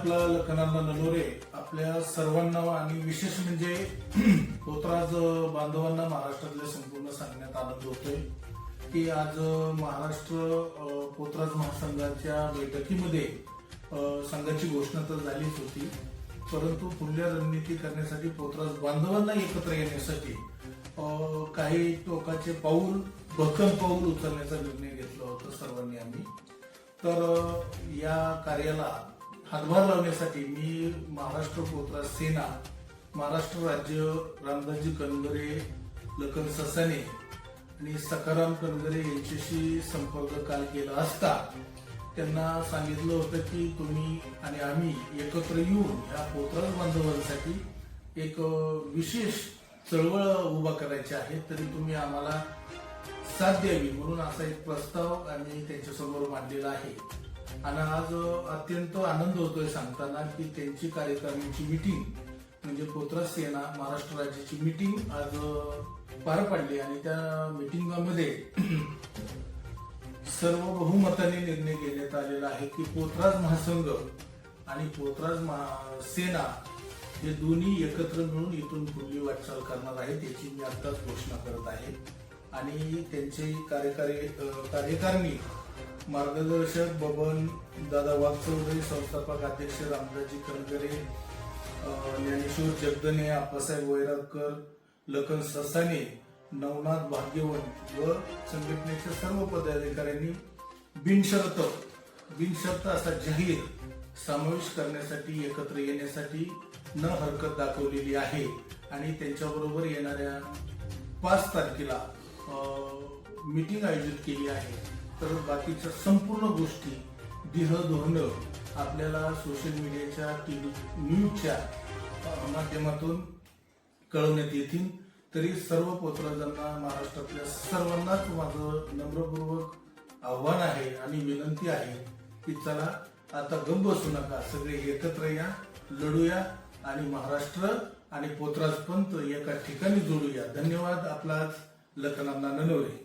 आपला लखनांना नलोरे आपल्या सर्वांना आणि विशेष म्हणजे पोतराज बांधवांना महाराष्ट्रातल्या संपूर्ण सांगण्यात आनंद होतोय की आज महाराष्ट्र पोतराज महासंघाच्या बैठकीमध्ये संघाची घोषणा तर झालीच होती, परंतु पुढल्या रणनीती करण्यासाठी पोतराज बांधवांना एकत्र येण्यासाठी काही टोकाचे पाऊल भक्कम पाऊल उचलण्याचा निर्णय घेतला होता सर्वांनी आम्ही. तर या कार्याला हातभार लावण्यासाठी मी महाराष्ट्र पोतराज सेना, महाराष्ट्र राज्य रामदासजी कनगरे, लखन ससाने आणि सखाराम कनगरे यांच्याशी संपर्क काल केला असता त्यांना सांगितलं होतं की तुम्ही आणि आम्ही एकत्र येऊन या पोतराज बांधवांसाठी एक विशेष चळवळ उभा करायची आहे, तरी तुम्ही आम्हाला साथ द्यावी म्हणून असा एक प्रस्ताव आम्ही त्यांच्यासमोर मांडलेला आहे. आणि आज अत्यंत आनंद होतोय सांगताना की त्यांची कार्यकारिणीची मीटिंग म्हणजे पोतराज सेना महाराष्ट्र राज्याची मीटिंग आज पार पडली आणि त्या मीटिंगमध्ये सर्व बहुमताने निर्णय घेण्यात आलेला आहे की पोतराज महासंघ आणि पोतराज सेना हे दोन्ही एकत्र मिळून इथून पुढली वाटचाल करणार आहे. त्याची मी आताच घोषणा करत आहे. आणि त्यांचे कार्यकारिणी मार्गदर्शक बबन दादा वाघचौधरी, संस्थापक अध्यक्ष रामदासजी कनगरे, ज्ञानेश्वर जगदने, आप्पासाहेब वैरागकर, लखन ससाने, नवनाथ भाग्यवंत व संघटनेच्या सर्व पदाधिकाऱ्यांनी बिनशर्त असा जाहीर समावेश करण्यासाठी एकत्र येण्यासाठी न हरकत दाखवलेली आहे. आणि त्यांच्याबरोबर येणाऱ्या 5 तारखेला मीटिंग आयोजित केली आहे. तर बाकीच्या संपूर्ण गोष्टी धोरण आपल्याला सोशल मीडियाच्या टीव्ही न्यूजच्या माध्यमातून कळवण्यात येतील. तरी सर्व पोतराजांना महाराष्ट्रातल्या सर्वांनाच माझं नम्रपूर्वक आव्हान आहे आणि विनंती आहे की चला आता गप्प बसू नका, सगळे एकत्र या, लढूया आणि महाराष्ट्र आणि पोतराज पंथ एका ठिकाणी जोडूया. धन्यवाद. आपलाच लखनांना नलोरे.